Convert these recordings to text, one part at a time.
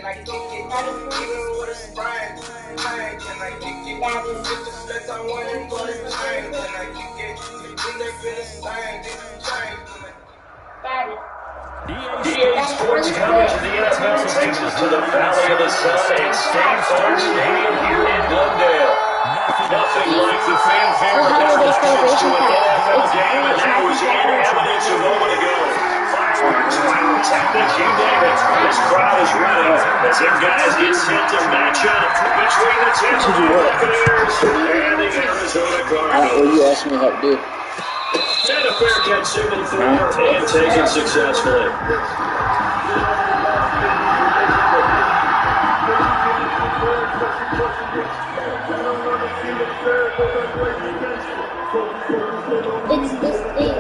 DA Sports coverage of the NFL takes us to the Valley of the Sun and State Farm Stadium here in Glendale. Nothing like the fanfare that comes to an NFL game, and that was in evidence a moment ago. Fireworks, pyrotechnics, you name it. This crowd is ready as their guys get set to match up between the Tampa Bay Buccaneers and the Arizona Cardinals. What you asked me how to do? And a fair catch signal for and taken successfully. It's this thing.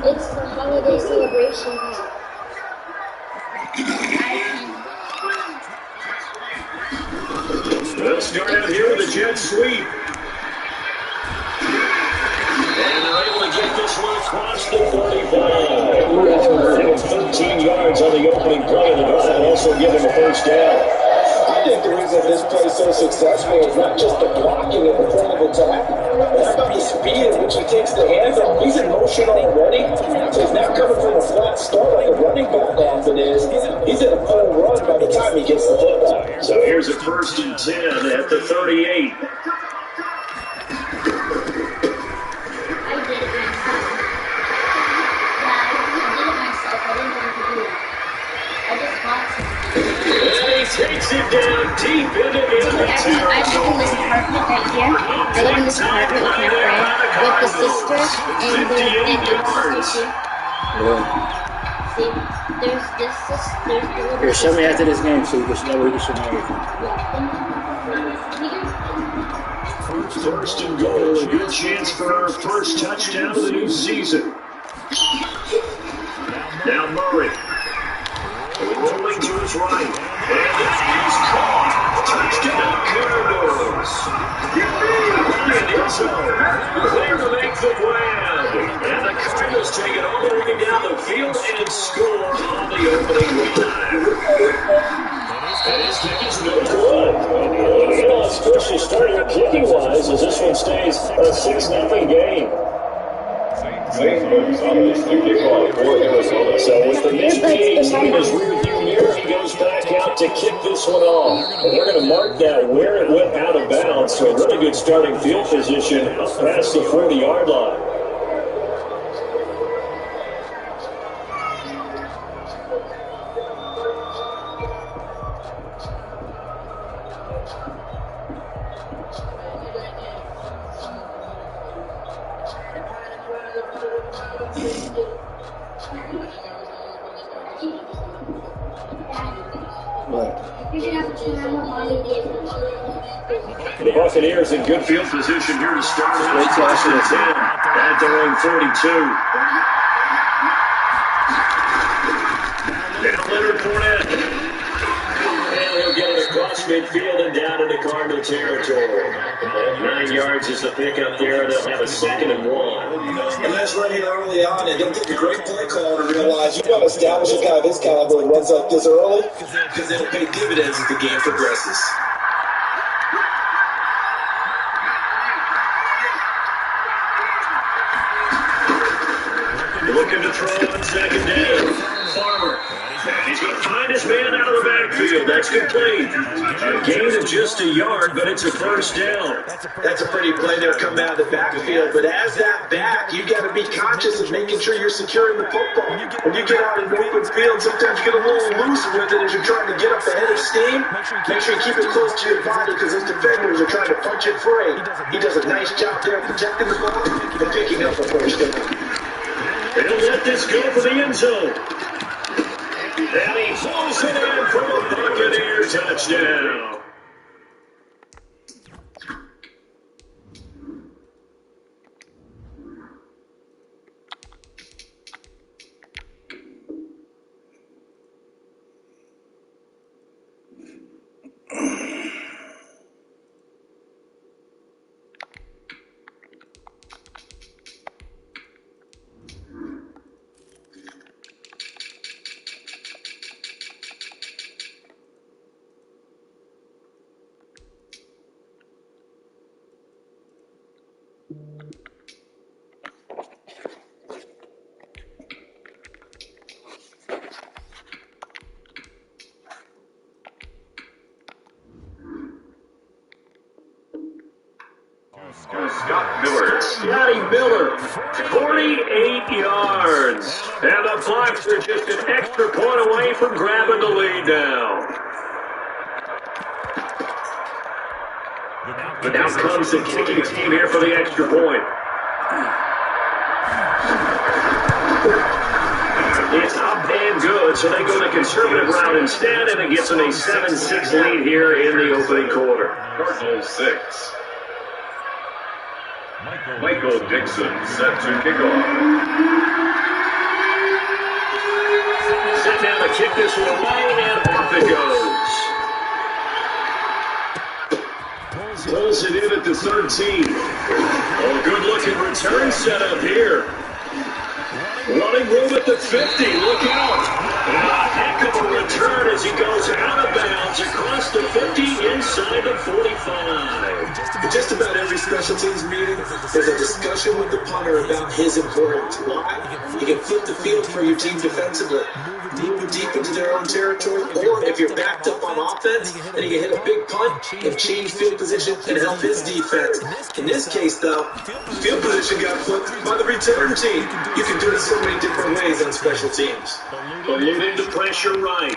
It's the holiday celebration. Let's start out here with a jet sweep. And they're able to get this one across the 45. 13 yards on the opening play of the drive, also giving a first down. I think the reason this play is so successful is not just the blocking at the point of attack, but how about the speed at which he takes the hands off. He's in motion already, so he's not coming from a flat start like a running back often is. He's in a full run by the time he gets the football. So here's a 1st and 10 at the 38. Takes it down deep into the I live in this apartment right here. I live in this apartment with my friend, with the sister, and the sister. See, there's this sister, there's the little Here, show me after this game so you can know where you should know. First and goal, a good chance for our first touchdown of the new season. Now Murray. Rolling to his right. And he's caught. Touchdown Cardinals. Ryan Izzo clear to make the grab. And the Cardinals take it all the way down the field and score on the opening drive. And his kick is no good. And let's push the starting kicking-wise as this one stays a 6-0 game. So with the missed PAT in his rearview mirror, he goes back out to kick this one off. And they're going to mark that where it went out of bounds. So really good starting field position past the 40-yard line. The Buccaneers in good field position here to start out. 10 at their own 42. Now Leonard Fournette. And he'll get it across midfield and down into Cardinal territory. 9 yards is the pickup there. They'll have a 2nd and 1. And that's right here early on, and don't take a great play call to realize you got to establish a guy of his caliber who runs like this early, because it'll pay dividends as the game progresses. Looking to throw on 2nd down. Farmer. He's going to find his man out of the backfield. That's complete. A gain of just a yard, but it's a first down. That's a pretty play there coming out of the backfield. But as that back, you got to be conscious of making sure you're securing the football. When you get out in the open field, sometimes you get a little loose with it as you're trying to get up the head of steam. Make sure you keep it close to your body because those defenders are trying to punch it free. He does a nice job there protecting the ball and picking up a first down. They'll let this go for the end zone. And he pulls it in for a Buccaneer touchdown. Scott Miller. Scotty Miller, 48 yards. And the Bucs are just an extra point away from grabbing the lead now. But now comes the kicking team here for the extra point. It's up and good, so they go the conservative route instead, and it gets them a 7-6 lead here in the opening quarter. Cardinals 6. Michael Dixon set to kick off. Set down to kick this one away, and off it goes. Pulls it in at the 13. Oh, good-looking return setup here. Running room at the 50. Look out. And a heck of a return as he goes out of bounds across the 50 inside the 45. Just about every special teams meeting, there's a discussion with the punter about his importance. Why? You can flip the field for your team defensively, move deep into their own territory, or if you're backed up on offense, then you can hit a big punt and change field position and help his defense. In this case, though, field position got flipped by the return team. You can do it so many different ways on special teams. Alluding to pressure right.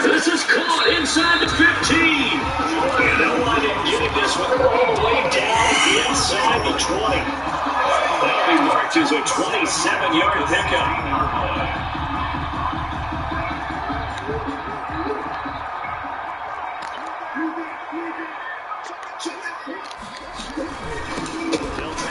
This is caught inside the 15. And they'll line it, getting this one all the way down inside the 20. That'll be marked as a 27-yard pickup.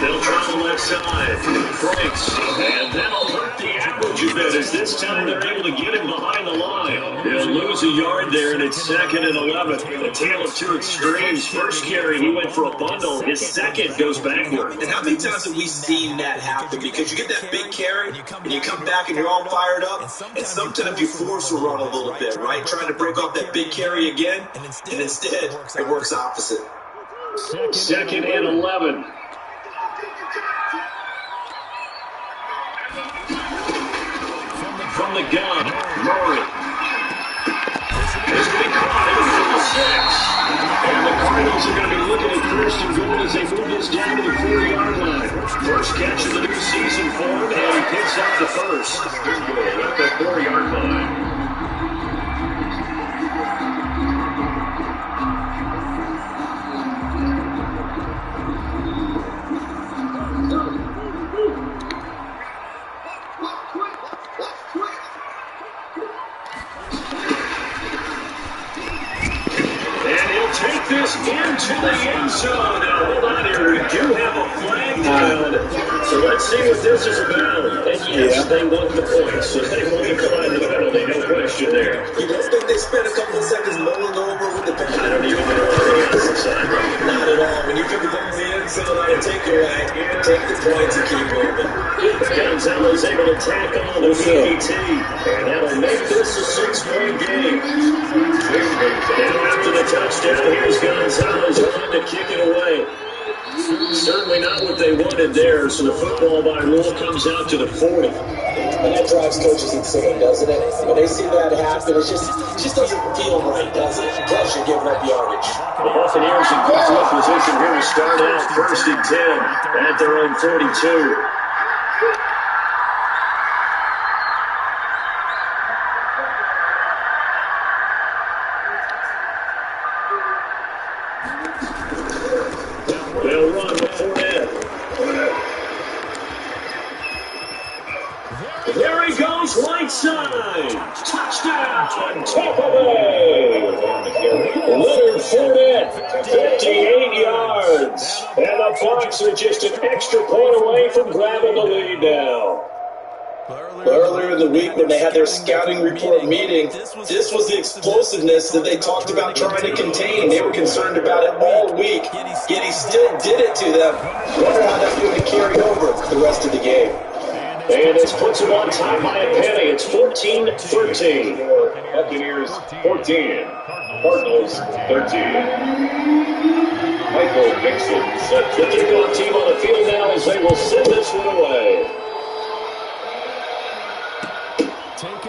They'll try the left side. Breaks. And that'll hurt the average a bit as this time they're able to get him behind the line. They'll lose a yard there, and it's 2nd and 11. A tale of two extremes. First carry, he went for a bundle. His second goes backward. And how many times have we seen that happen? Because you get that big carry, and you come back and you're all fired up, and sometimes you force a run a little bit, right? Trying to break off that big carry again, and instead, it works opposite. 2nd and 11. From the gun, Murray. It's going to be caught in the 6. And the Cardinals are going to be looking at 1st and goal as they move this down to the 4-yard line. First catch of the new season for him, and he picks up the first. Good goal at the 4-yard line. This into the end zone. Now, hold on here. We do have a flag down. So let's see what this is about. And yes, they won the points. So they won the climb the penalty. No question there. You don't think they spent a couple of seconds mulling over with the penalty? I don't even know what the answer side. Not at all. When you pick up the end zone on a takeaway, take the points and keep moving. Gonzalez able to tackle on the PBT. And that'll make this a 6-point game. And after the touchdown, here's Gonzalez on to kick it away. Certainly not what they wanted there, so the football by rule comes out to the 40. And that drives coaches insane, doesn't it? When they see that happen, it just doesn't feel right, does it? Plus, you're giving up yardage. The Buccaneers in good field position here to start out 1st and 10 at their own 42. They'll run with Fournette. There he goes, right side. Touchdown, Tampa Bay. Leonard Fournette, 58 yards. And the Bucs are just an extra point away from grabbing the lead now. Earlier in the week when they had their scouting report meeting, this was the explosiveness that they talked about trying to contain. They were concerned about it all week, yet he still did it to them. Wonder how that's going to carry over the rest of the game. And this puts him on top by a penny. It's 14-13. Buccaneers 14, Cardinals 13. Michael Dixon set The kickoff team on the field now as they will send this one away.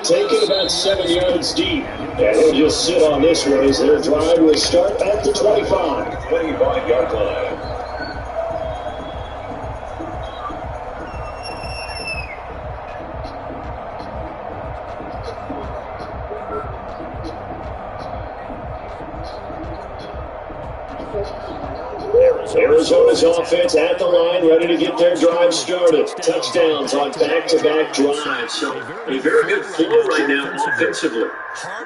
Taking about 7 yards deep. And he'll just sit on this one as their drive will start at the 25-yard line. Arizona's offense at the line, ready to get their drive started. Touchdowns on back-to-back drives. So a very good flow right now offensively.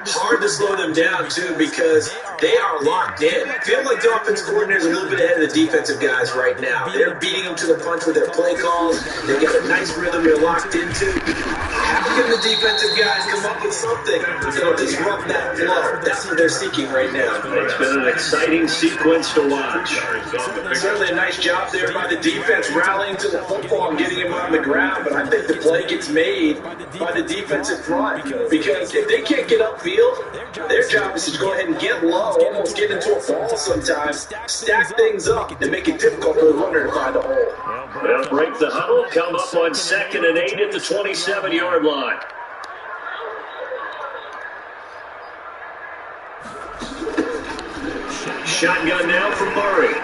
It's hard to slow them down, too, because they are locked in. I feel like the offense coordinator is a little bit ahead of the defensive guys right now. They're beating them to the punch with their play calls. They got a nice rhythm they're locked into. How can the defensive guys come up with something that'll disrupt that flow? That's what they're seeking right now. It's been an exciting sequence to watch. Certainly a nice job there by the defense rallying to the football and getting him on the ground, but I think the play gets made by the defensive front because if they can't get upfield, their job is to go ahead and get low, almost get into a ball sometimes, stack things up, and make it difficult for the runner to find a hole. They'll break the huddle, come up on 2nd and 8 at the 27-yard line. Shotgun now from Murray.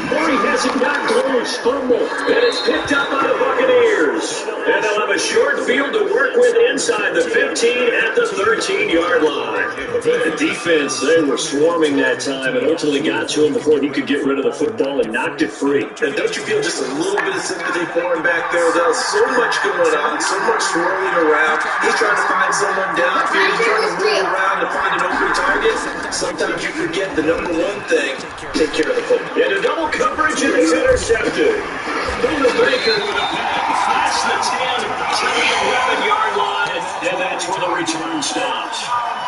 Murray has it not close. Fumble. And it's picked up by the Buccaneers. And they'll have a short field to work with inside the 15 at the 13-yard line. The defense, they were swarming that time and ultimately got to him before he could get rid of the football and knocked it free. And don't you feel just a little bit of sympathy for him back there? There's so much going on, so much swirling around. He's trying to find someone downfield. He's trying to roll around and find an open target. Sometimes you forget the number one thing, take care of the football. And a double coverage and it's intercepted. Buda Baker with a pass. That's the 10 to the 11-yard line. And that's where the return stops.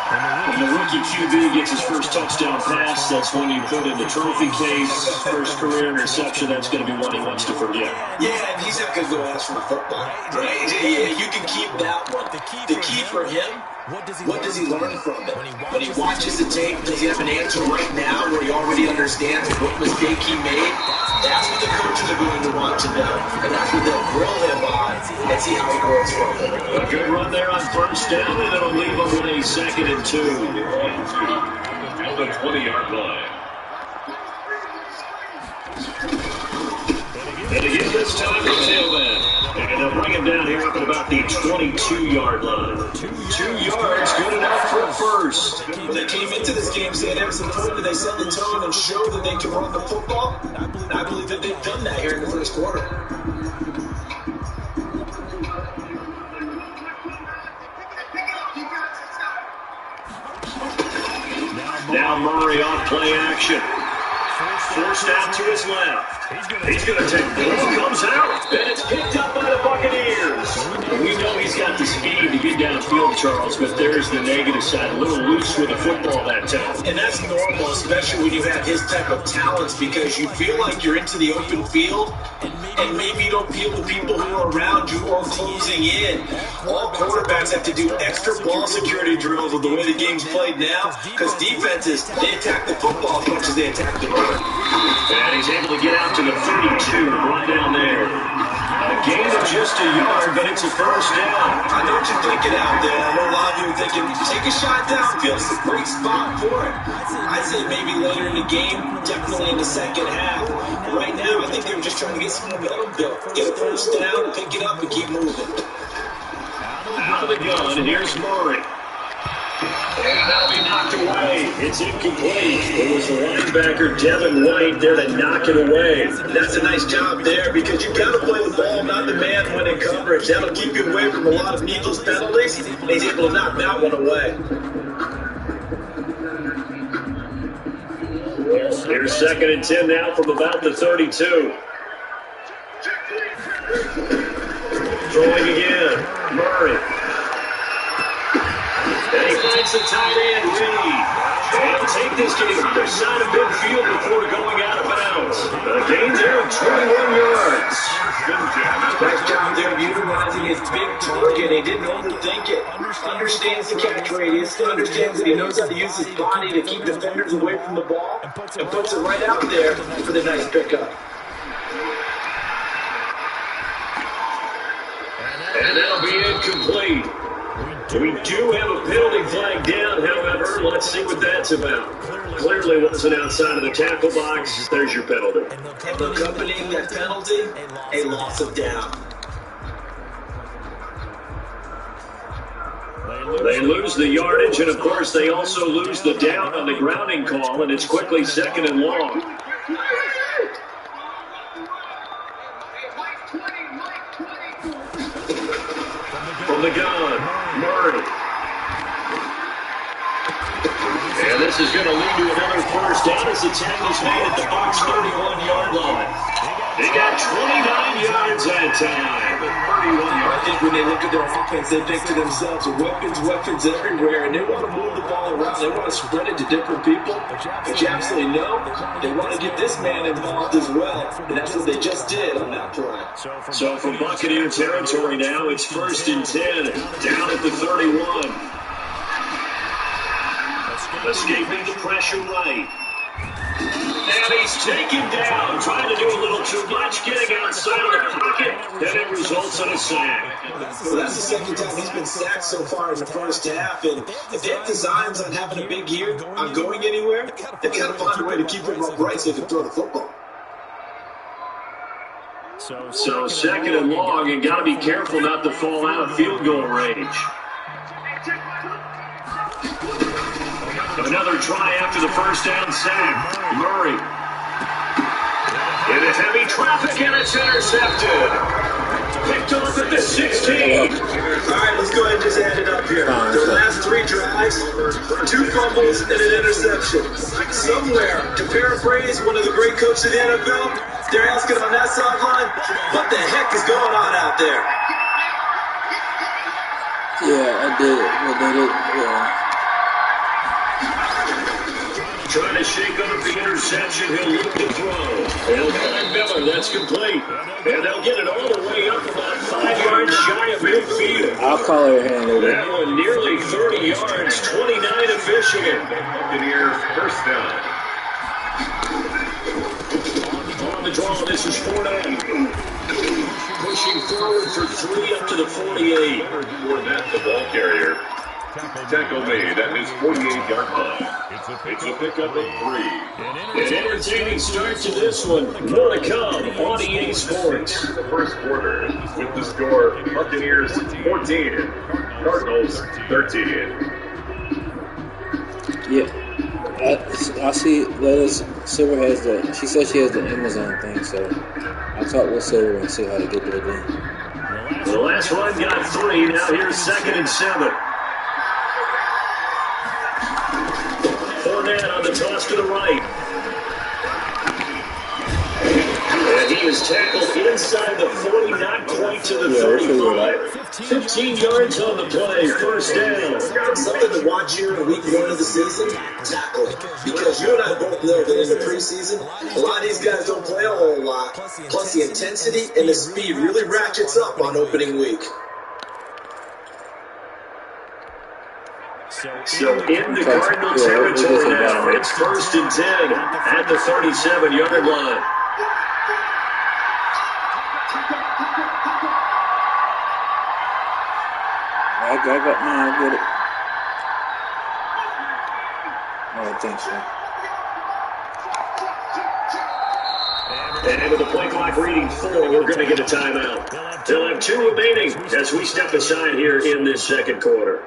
When the rookie QB gets his first touchdown pass, that's when you put in the trophy case. First career interception, that's going to be one he wants to forget. Yeah, and he's not going to go ask for the football. Right? Yeah, you can keep that one. The key for him, what does he learn from it? When he watches the tape, does he have an answer right now where he already understands what mistake he made? That's what the coaches are going to want to know. And that's what they'll grill him on and see how he grows from it. A good run there on first down, and it'll leave him with a 2nd and 2. at the 20-yard line. And again, this time the tailback. And they'll bring him down here up at about the 22-yard line. 2 yards, good enough for a first. They came into this game saying it was important that they set the tone and show that they can run the football. I believe that they've done that here in the first quarter. Now Murray off play action. Forced out to his left. He's going to take ball, comes out, and it's picked up by the Buccaneers. We know he's got the speed to get downfield, Charles, but there's the negative side. A little loose with the football that time. And that's normal, especially when you have his type of talents, because you feel like you're into the open field, and maybe you don't feel the people who are around you or closing in. All quarterbacks have to do extra ball security drills with the way the game's played now, because defenses, they attack the football as much as they attack the run. And he's able to get out to the 32, right down there. A gain of just a yard, but it's a first down. I know what you're thinking out there. I know a lot of you are thinking, take a shot downfield. It's a great spot for it. I'd say maybe later in the game, definitely in the second half. Right now, I think they're just trying to get some momentum built. Get a first down, pick it up, and keep moving. Out of the gun, and here's Murray. And that'll be knocked away. It's incomplete. It was the linebacker, Devin White, there to knock it away. That's a nice job there because you've got to play the ball, not the man when in coverage. That'll keep you away from a lot of needless penalties, and he's able to knock that one away. Here's 2nd and 10 now from about the 32. Throwing again, Murray. And he finds the tight end, Reed. They'll take this to the other side of midfield before going out of bounds. A gain there of 21 yards. Nice job there utilizing his big target. He didn't overthink it. Understands the catch radius. Understands that he knows how to use his body to keep defenders away from the ball. And puts it right out there for the nice pickup. And that'll be incomplete. We do have a penalty flag down, however. Let's see what that's about. Clearly wasn't outside of the tackle box. There's your penalty. And accompanying that penalty, a loss of down. They lose the yardage, and of course they also lose the down on the grounding call, and it's quickly 2nd and long. From the gun, Murray. And this is going to lead to another first down as the tackle is made at the box 31-yard line. They got 29 yards that time. 31 yards. I think when they look at their offense, they think to themselves, weapons everywhere, and they want to move the ball around. They want to spread it to different people. But you absolutely know they want to get this man involved as well, and that's what they just did on that play. So from Buccaneer territory now, it's 1st and 10, down at the 31. Escaping the pressure right. And he's taken down, trying to do a little too much, getting outside of the pocket, and it results in a sack. Well, that's the second time he's been sacked so far in the first half, and if they have designs on having a big year, on going anywhere, they've got to find a way to keep him upright so they can throw the football. So 2nd and long, and got to be careful not to fall out of field goal range. Another try after the first down sack. Murray. Into heavy traffic, and it's intercepted. Picked off at the 16. All right, let's go ahead and just add it up here. The last 3 drives, 2 fumbles and an interception. Somewhere, to paraphrase one of the great coaches of the NFL, they're asking on that sideline, what the heck is going on out there? Yeah, I did. Well, they did. Yeah. Trying to shake off the interception. He'll look to throw. He'll find Miller. That's complete. And they'll get it all the way up about 5 yards shy of midfield. I'll call her hand later. That one nearly 30 yards. 29 official. Buccaneers first down. On the draw, this is Fournette. Pushing forward for 3 up to the 48. Fournette, the ball carrier. Tackle made at his 48-yard line. It's a pickup of 3. An entertaining start to this one. More to come on EA Sports. The first quarter with the score Buccaneers 14, Cardinals 13. Yeah, I see. Silver has the. She said she has the Amazon thing, so I'll talk with Silver and see how to get that done. The last run got 3. Now here's 2nd and 7. Fournette on the toss to the right. And he was tackled inside the 40, not quite to the 35. 15 yards on the play, first down. Something to watch here in week 1 of the season, tackling. Because you and I both know that in the preseason, a lot of these guys don't play a whole lot. Plus the intensity and the speed really ratchets up on opening week. So in the Cardinal territory now, it's 1st and 10 at the 37-yard line. I get it. I think so. And with the play clock reading 4, we're going to get a timeout. They'll have 2 remaining as we step aside here in this second quarter.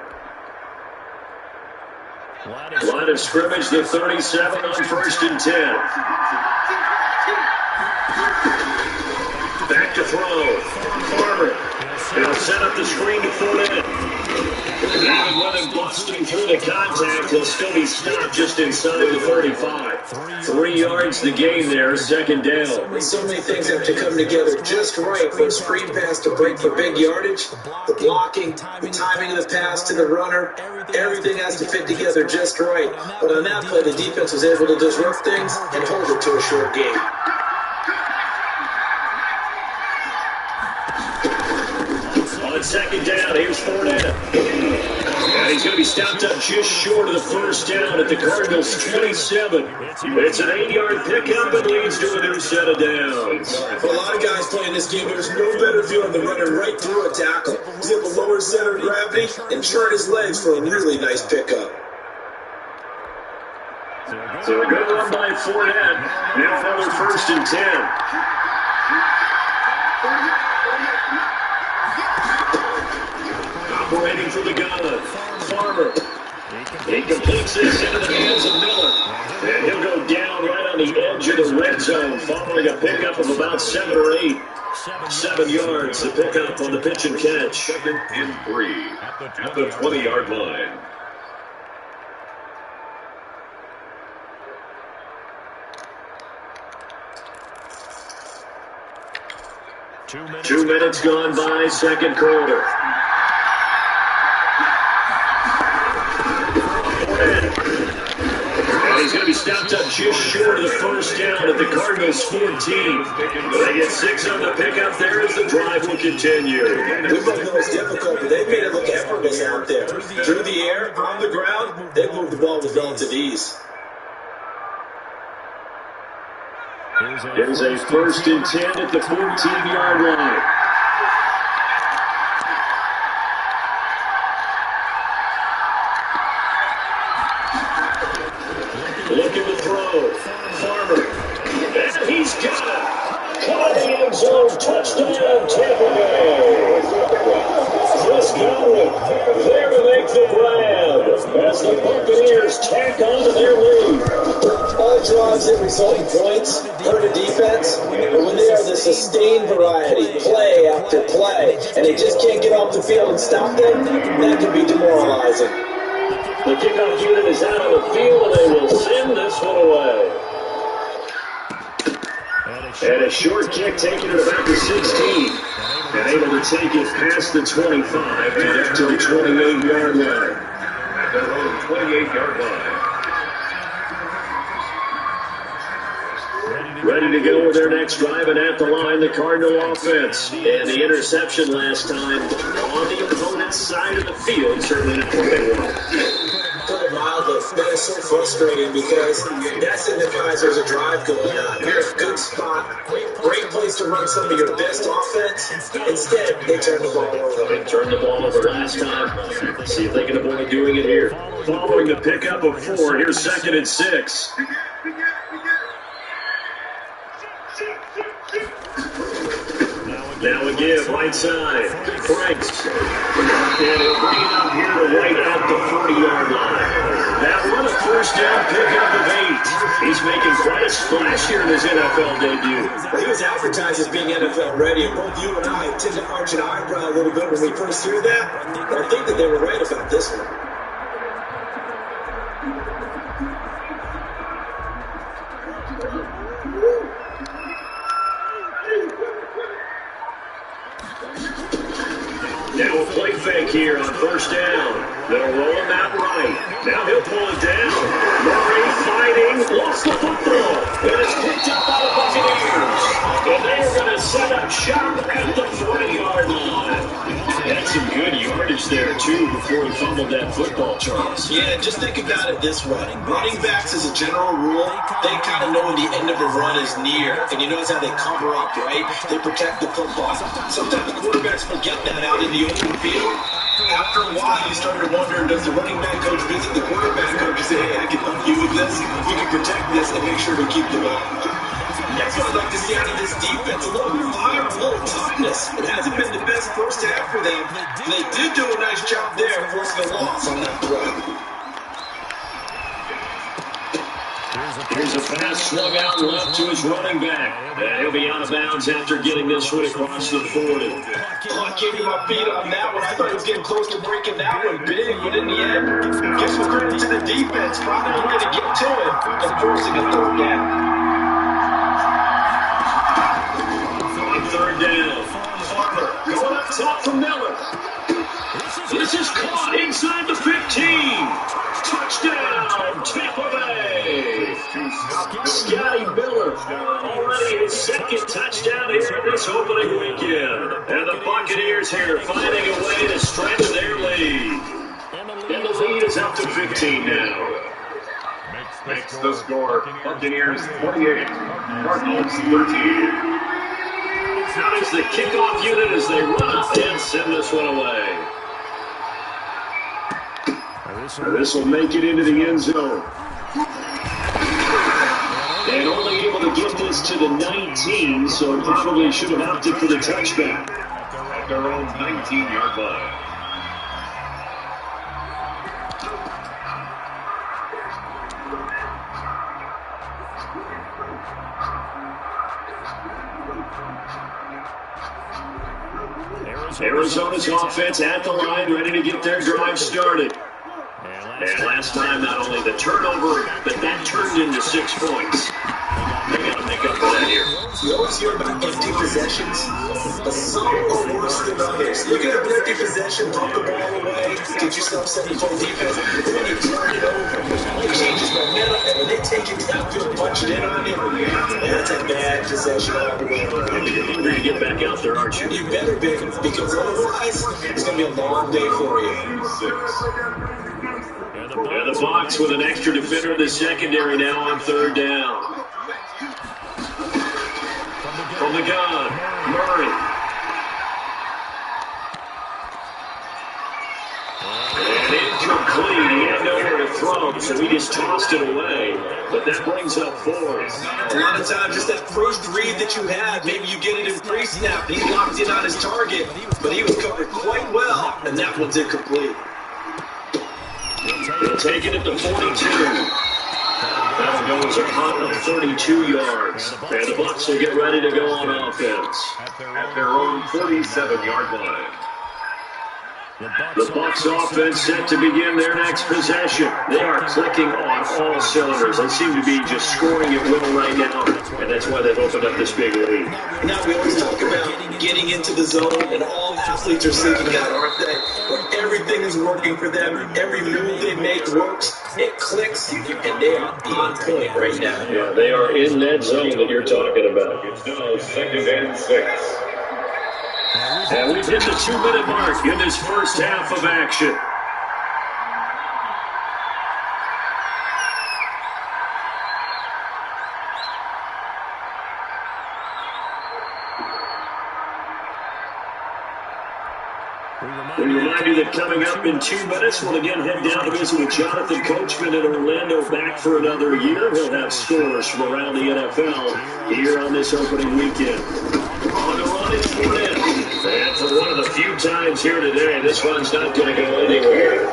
Line of scrimmage, the 37 on 1st and 10. Back to throw. Farmer. He'll set up the screen to Fournette. Even with him busting through the contact, he'll still be stopped just inside the 35. 3 yards the gain there, second down. So many things have to come together just right for a screen pass to break for big yardage. The blocking, the timing of the pass to the runner, everything has to fit together just right. But on that play, the defense was able to disrupt things and hold it to a short game. On second down, here's Fournette. And he's going to be stopped up just short of the first down at the Cardinals' 27. It's an 8-yard pickup and leads to a new set of downs. For a lot of guys playing this game, there's no better feeling than running right through a tackle. He's able to lower center of gravity and turn his legs for a really nice pickup. So a good run by Fournette. Now for their 1st and 10. Operating for the gun, Farmer. He completes this into the hands of Miller. And he'll go down right on the edge of the red zone, following a pickup of about 7 or 8. 7 yards, the pickup on the pitch and catch. 2nd and 3 at the 20-yard line. Two minutes gone by, second quarter. And he's going to be stopped up just short of the first down at the Cardinals' 14. They get 6 on the pickup there as the drive will continue. We both know it's difficult, but they've made it look effortless out there. Through the air, on the ground, they've moved the ball with relative ease. Here's a 1st and 10 at the 14-yard line. Looking to throw. Farmer. And he's got it. Caught in the end zone. Touchdown, Tampa Bay. Chris Godwin there to make the grab as the Buccaneers tack on to their lead. All drives that result in points hurt a defense, but when they are the sustained variety, play after play, and they just can't get off the field and stop them, that can be demoralizing. The kickoff unit is out on the field, and they will send this one away. And a short kick taken at about the 16. And able to take it past the 25 to the 28-yard line. At their own 28-yard line. Ready to go with their next drive, and at the line, the Cardinal offense. And the interception last time on the opponent's side of the field, certainly not what they want. Put it mildly, that is so frustrating because that signifies there's a drive going on. You're in a good spot, great place to run some of your best offense. Instead, they turn the ball over. They turned the ball over last time. See if they can avoid doing it here. Following the pickup of 4, here's 2nd and 6. Now a give, right side. Franks. And he'll bring it up here to right at the 40-yard line. That one, a 1st down pickup of 8. He's making quite a splash here in his NFL debut. He was advertised as being NFL ready, and both you and I tend to arch an eyebrow a little bit when we first hear that. But I think that they were right about this one. Now a play fake here on 1st down. They'll roll him out right. Now he'll pull it down. Murray fighting, lost the football, and it's picked up by the Buccaneers. And they are going to set up shop at the 40-yard line. Had some good yardage there, too, before he fumbled that football, Charles. Yeah, just think about it this way. Running backs, as a general rule, they kind of know when the end of a run is near. And you notice how they cover up, right? They protect the football. Sometimes the quarterbacks forget that out in the open field. After a while, you started wondering, does the running back coach visit the quarterback coach and say, hey, I can help you with this, we can protect this, and make sure we keep the ball. That's what I'd like to see out of this defense. A little more fire, a little toughness. It hasn't been the best first half for them. They did do a nice job there, forcing a loss on that throw. Here's a pass swung out left to his running back. He'll be out of bounds after getting this one across the 40. I gave you my beat on that one. I thought he was getting close to breaking that one big, but in the end, give some credit to the defense. Finding a way to get to it and forcing a third down. On third down, Farmer going up top from Miller. This is caught inside the 15. Touchdown, Tampa Bay. Scotty Miller, already his second touchdown here this opening weekend. And the Buccaneers here finding a way to stretch their lead. And the lead is up to 15 now. Makes the score Buccaneers 28, Cardinals 13. Now there's the kickoff unit as they run up and send this one away. This will make it into the end zone. And only able to get this to the 19, so probably should have opted for the touchback. At their own 19-yard line. Arizona's offense at the line, ready to get their drive started. And last time, not only the turnover, but that turned into 6 points. They got to make up for that here. You always hear about empty possessions, but some are worse than others. You get an empty possession, pump the ball away, get yourself 7-point defense, and then you turn it over. It changes momentum, and then they take it downfield, punch it in on you. That's a bad possession all the way around. You're hungry to get back out there, aren't you? You better be, because otherwise, it's going to be a long day for you. And the Bucs with an extra defender in the secondary now on third down. From the gun, Murray. And incomplete. He had nowhere to throw, so he just tossed it away. But that brings up fourth. A lot of times, just that first read that you had, maybe you get it in pre-snap. He locked in on his target, but he was covered quite well, and that one's incomplete. They'll take it at the 42. That goes a punt of 32 yards. And the Bucs will get ready to go on offense. At their own 47-yard line. The Bucs offense set to begin their next possession. They are clicking on all cylinders. They seem to be just scoring at will right now, and that's why they've opened up this big lead. Now we always talk about getting into the zone, and all athletes are seeking that, aren't they? Where everything is working for them. Every move they make works. It clicks, and they are on point right now. Yeah, they are in that zone that you're talking about. It's now 2nd and 6. And we've hit the 2-minute mark in this first half of action. We remind you that coming up in 2 minutes, we'll again head down to visit with Jonathan Coachman in Orlando, back for another year. He'll have scores from around the NFL here on this opening weekend. On the run is Fournette. And for one of the few times here today, this one's not going to go anywhere.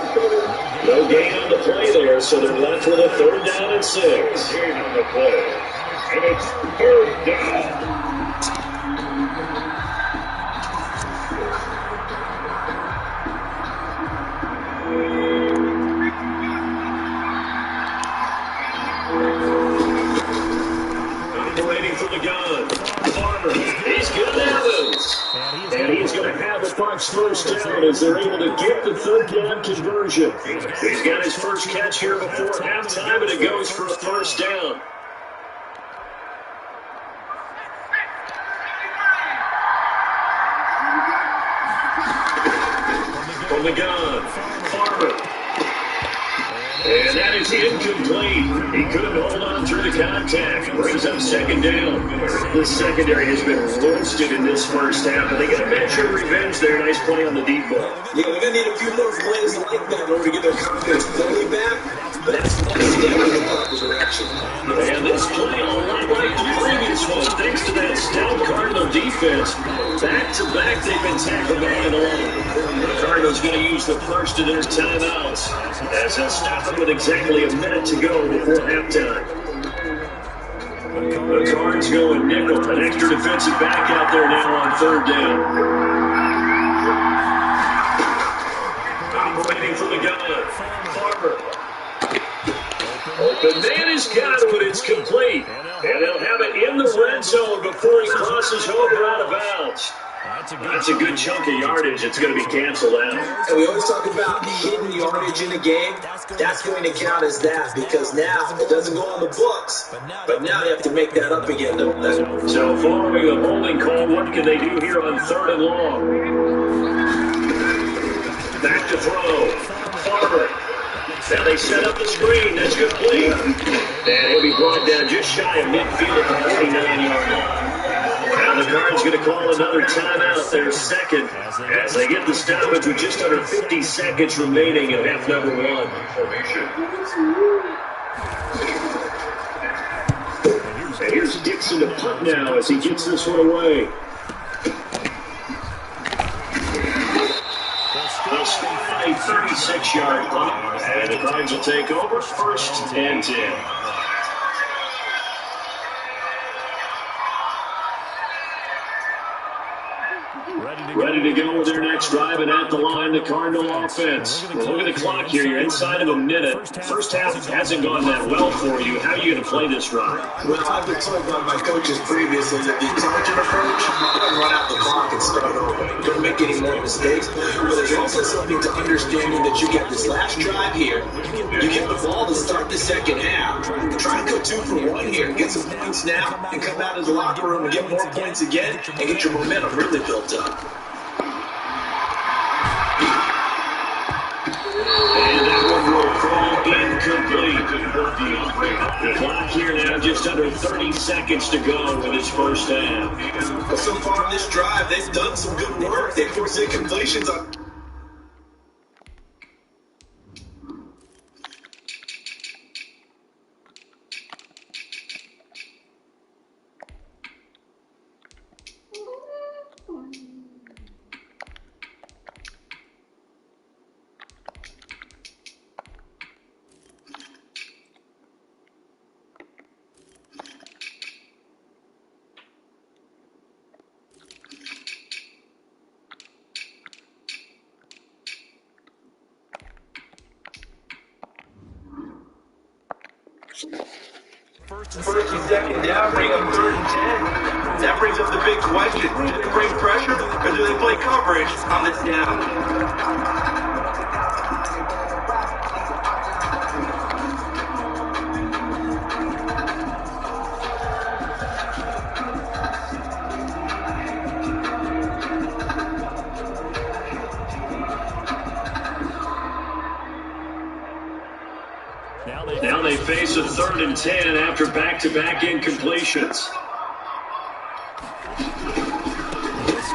No gain on the play there, so they're left with a 3rd down and 6. Gain on the play. And it's 3rd down. Operating from the gun. Farmer, he's good at it. And he's going to have the Bucs first down as they're able to get the 3rd down conversion. He's got his first catch here before halftime, and it goes for a 1st down. From the gun, Farmer. And that is incomplete. He couldn't hold on through the contact. Brings up 2nd down. The secondary has been roasted in this first half, but they get a measure of revenge there. Nice play on the deep ball. Yeah, they're going to need a few more plays like that in order to get their confidence fully back. But that's one step in the proper direction. And this play, a lot like the previous one, thanks to that stout Cardinal defense. Back-to-back, they've been tackled on the line. The Cardinals going to use the first of their timeouts as they'll stop it with exactly a minute to go before halftime. The Cards going nickel. An extra defensive back out there now on third down. Operating from the gun. Farmer. Open man is got it. It's complete. And they'll have it in the red zone before he crosses over out of bounds. That's a good chunk of yardage. It's going to be canceled out. And we always talk about hidden yardage in a game. That's going to count as that because now it doesn't go on the books. But now they have to make that up again, don't they? So following a holding call, what can they do here on third and long? Back to throw. Farmer. Now they set up the screen. That's complete. And he'll be brought down just shy of midfield at the 49-yard line. Now the Cards going to call another timeout, their second, as they get the stoppage with just under 50 seconds remaining in half number one. And here's Dixon to punt now as he gets this one away. They'll start a 36-yard punt, and the Cards will take over first and 10. Ready to go with their next drive, and at the line, the Cardinal offense. Well, look at the clock here. You're inside of a minute. First half hasn't gone that well for you. How are you going to play this drive? Well, I've been told by my coaches previously that the intelligent approach, don't run out the clock and start over. Don't make any more mistakes. But there's also something to understanding that you get this last drive here. You get the ball to start the second half. Try and go 2 for 1 here. Get some points now and come out of the locker room and get more points again and get your momentum really built up. And that one will fall incomplete. The clock here now just under 30 seconds to go with his first half. Well, so far in this drive, they've done some good work. They forced incompletions on. First and second down, bring up 3rd and 10. That brings up the big question. Do they bring pressure or do they play coverage on this down? Now they face a 3rd and 10 after back-to-back incompletions.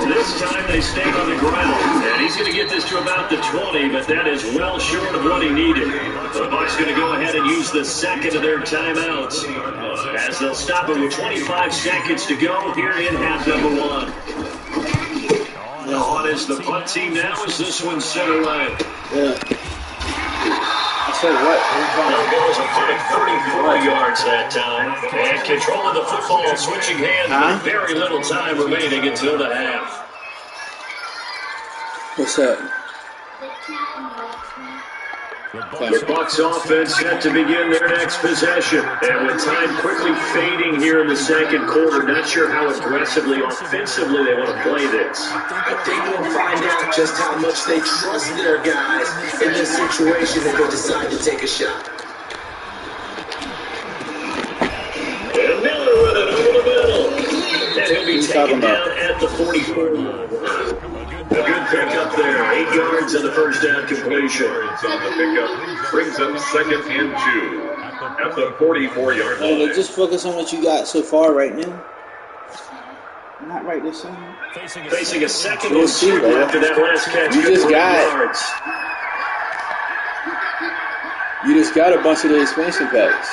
This time they stay on the ground, and he's going to get this to about the 20, but that is well short of what he needed. The Bucs going to go ahead and use the second of their timeouts as they'll stop it with 25 seconds to go here in half number one. On is the punt team now as this one's sent away. Yeah. So what? Now goes a punt of 34 yards that time. And control of the football, switching hands with very little time remaining until the half. What's up? The Bucs offense set to begin their next possession. And with time quickly fading here in the second quarter, not sure how aggressively, offensively they want to play this. I think we'll find out just how much they trust their guys in this situation if they decide to take a shot. And Miller with it over the middle. And he'll be taken down at the 44. A good pickup there. 8 yards on the first down completion. On the pickup brings up 2nd and 2 at the 44-yard line. Hey, just focus on what you got so far right now. Not right this second. Facing a 2nd and 2 after that last catch. You just got. You just got a bunch of the expansion packs.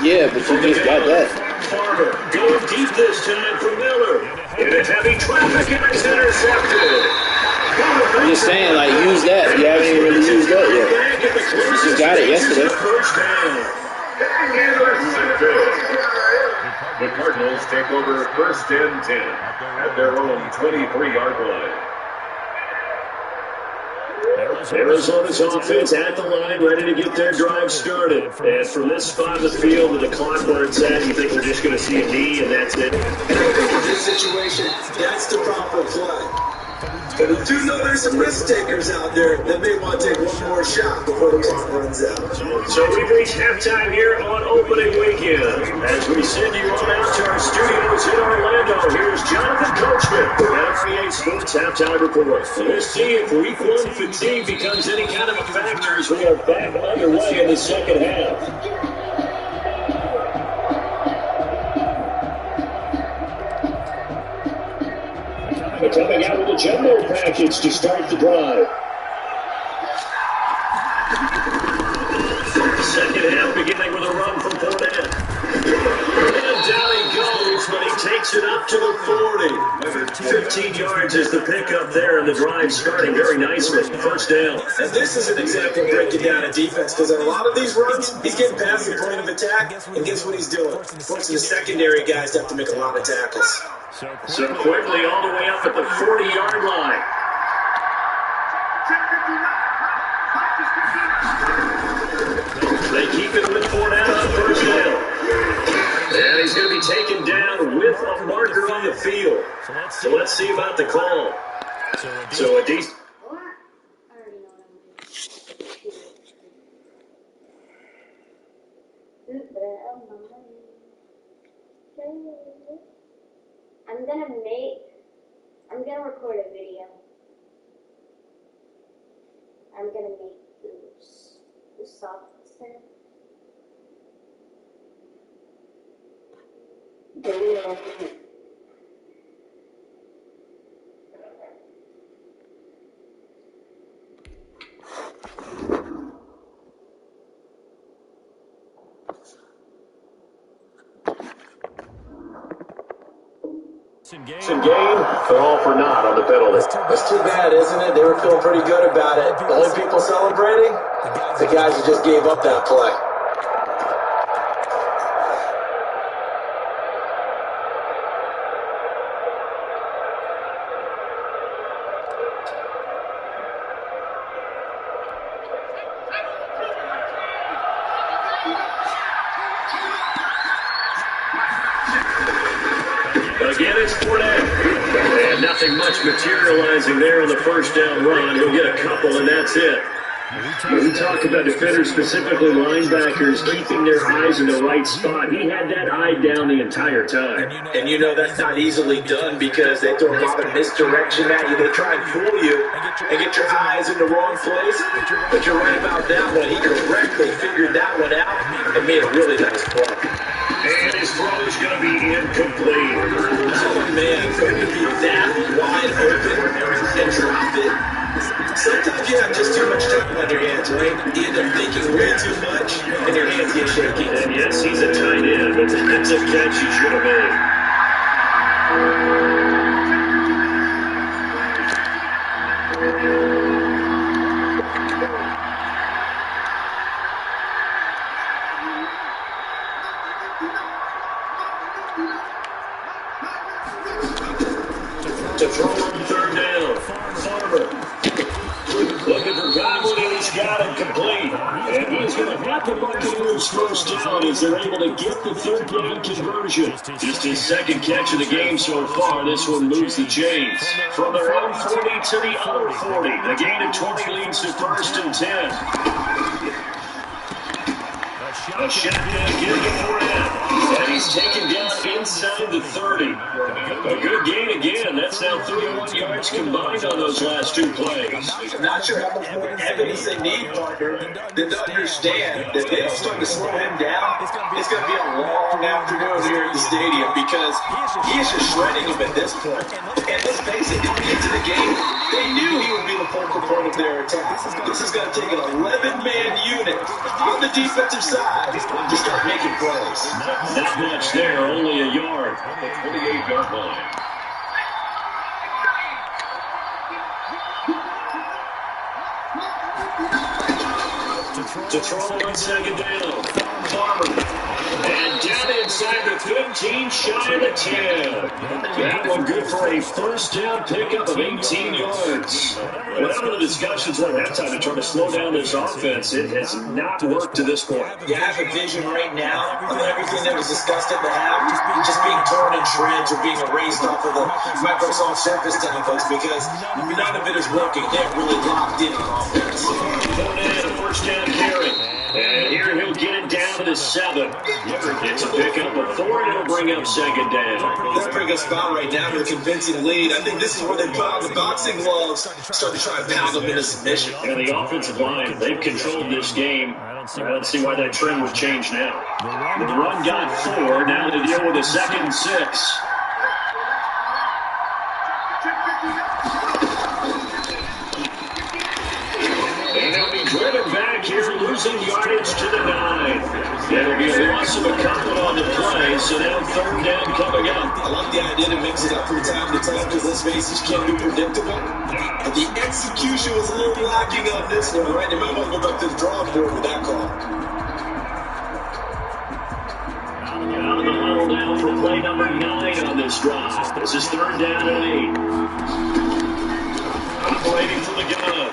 Yeah, but you just got that. Farmer going deep this time for Miller. Into heavy traffic and it's intercepted. I'm just saying, like, use that. You haven't even really used that yet. You just got it yesterday. Intercepted. The Cardinals take over first and 10 at their own 23-yard line. Arizona's offense at the line, ready to get their drive started. And from this spot in the field with the clock where it's at, you think we're just going to see a knee and that's it? In this situation, that's the proper play. But we do know there's some risk takers out there that may want to take one more shot before the clock runs out. So we've reached halftime here on opening weekend. As we send you on out to our studios in Orlando, here's Jonathan Coachman with FBA Sports Halftime Report. So let's see if week one fatigue becomes any kind of a factor as we are back underway in the second half. Coming out with a jumbo package to start the drive. Second half beginning with a run from Fournette. And down he goes, but he takes it up to the 40. 15 yards is the pickup there, and the drive starting very nicely. First down. And this is an example of breaking down a defense, because in a lot of these runs, he's getting past the point of attack, and guess what he's doing? Forcing the secondary guys to have to make a lot of tackles. So quickly all the way up at the 40-yard line. They keep it with Fournette on first down. And he's going to be taken down with a marker on the field. So let's see about the call. So a decent... I'm gonna record a video. I'm gonna make the soft sound. Some game for all for naught on the penalty. That's too bad, isn't it? They were feeling pretty good about it. The only people celebrating? The guys who just gave up that play. Again, it's Fournette. And nothing much materializing there on the first down run. He'll get a couple, and that's it. When we talk about defenders, specifically linebackers, keeping their eyes in the right spot, he had that eye down the entire time. And you know that's not easily done because they throw a lot of misdirection at you. They try and fool you and get your eyes in the wrong place. But you're right about that one. He correctly figured that one out and made a really nice play. And his throw is going to be incomplete. Oh, man, for him to be that wide open and drop it. Sometimes you have just too much time on your hands, right? You end up thinking way too much, and your hands get shaky. And yes, he's a tight end, but that's a catch he should have made. To throw on third down, Farmer. Looking for Godwin, and he's got it complete. And he's going to have the Buccaneers first down as they're able to get the third down conversion. Just his second catch of the game so far. This one moves the chains. From their own 40 to the other 40. The gain of 20 leads to first and 10. A shotgun again to Fournette. And he's taken down inside the 30. A good gain again. That's now 31 yards combined on those last two plays. I'm not sure how much more evidence they need, partner, than to understand that they don't start to slow him down. It's going to be a long afternoon here at the stadium because he is just shredding him at this point. And let's face it, going into the game, they knew he would be the focal point of their attack. This is going to take an 11-man unit on the defensive side to start making plays. Not much there, only a yard. The 28-yard line. To throw on second down. Farmer. And down inside the 15, shy of the 10. That one good for a first down pickup of 18 yards. Well, after the discussions at halftime to try to slow down this offense, it has not worked to this point. You have a vision right now of everything that was discussed at the half just being torn in shreds or being erased off of the Microsoft Surface tablets because none of it is working. They're really locked in on offense. Fournette, a first down carry. And here he'll get it down to the 7. It's a pickup of 4, and it'll bring up second down. That's a pretty good spot right now with a convincing lead. I think this is where they put on the boxing gloves, start to try and pound them into submission. And the offensive line, they've controlled this game. I don't see why that trend would change now. The run got 4, now to deal with a 2nd and 6. And they'll be driven back here, losing yardage to the 9. It'll be a loss of a couple on the play, so now third down coming up. I like the idea to mix it up from time to time because let's face it, can't be predictable. But the execution was a little lacking on this one, right? They might want to go back to the drawing board with that call. Out of the huddle now for play number 9 on this drive. This is third down and 8. Operating from the gun.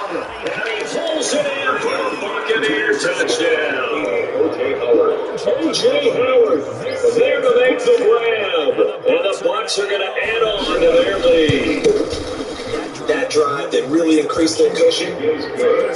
And he pulls it in for a Buccaneer touchdown. O.J. Howard there to make the grab. And the Bucs are going to add on to their lead. That drive that really increased their cushion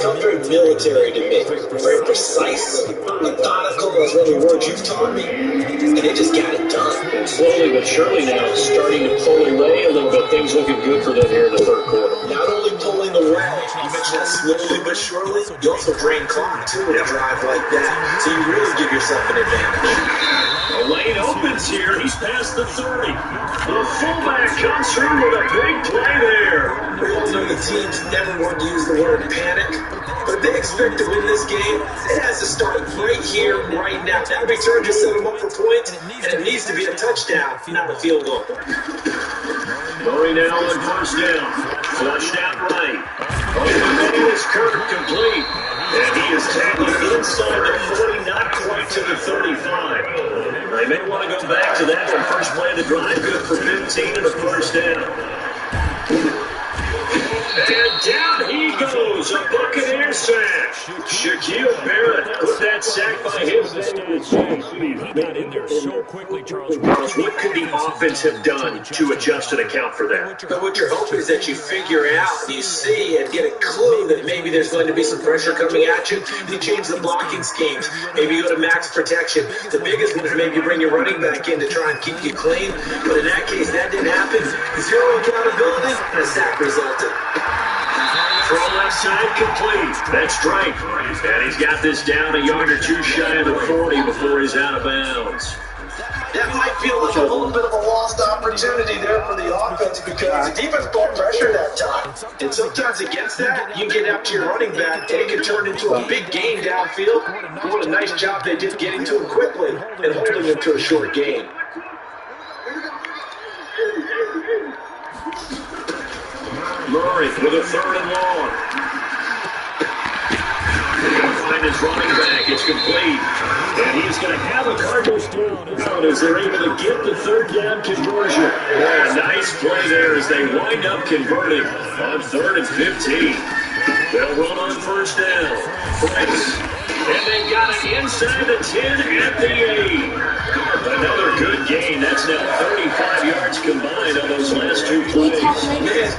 felt very military to me. Very precise, methodical, those really words you've taught me. And they just got it done. And slowly but surely now starting to pull away a little bit. Things looking good for them here in the third quarter. Not only pulling away, you mentioned that slowly but surely, you also drain clock too with a drive like that. So you really give yourself an advantage. The lane opens here. He's past the 30. The fullback comes through with a big play there. We all know the teams never want to use the word panic, but if they expect to win this game, it has to start right here, right now. That return just set them up for points, and it needs to be a touchdown, not a field goal. Murray now on first down. Flushed out right. Open is Kirk complete. And he is tackled inside the 40, not quite to the 35. They may want to go back to that one. First play of the drive, good for 15 and a first down. And down he goes, a Buccaneer sack. Shaquille Barrett put that sack by him. He got in there so quickly, Charles. What could the offense have done to adjust and account for that? But what you're hoping is that you figure out, you see, and get a clue that maybe there's going to be some pressure coming at you. You change the blocking schemes. Maybe you go to max protection. The biggest one is maybe you bring your running back in to try and keep you clean. But in that case, that didn't happen. Zero accountability, and a sack resulted. Throw left side complete. That's Drake. And he's got this down a yard or two shy of the 40 before he's out of bounds. That might feel like a little bit of a lost opportunity there for the offense because the defense brought pressure that time. And sometimes against that, you get out to your running back and it can turn into a big gain downfield. What a nice job they did getting to him quickly and holding him to a short gain. Murray with a third and long. Find his running back. It's complete. And he's going to have a Cardinals down as they're able to get the third down conversion. Yeah, nice play there as they wind up converting on 3rd and 15. They'll run on first down. Price. And they got it inside the 10 at the 8. Another good gain. That's now 35 yards combined on those last two plays. Man,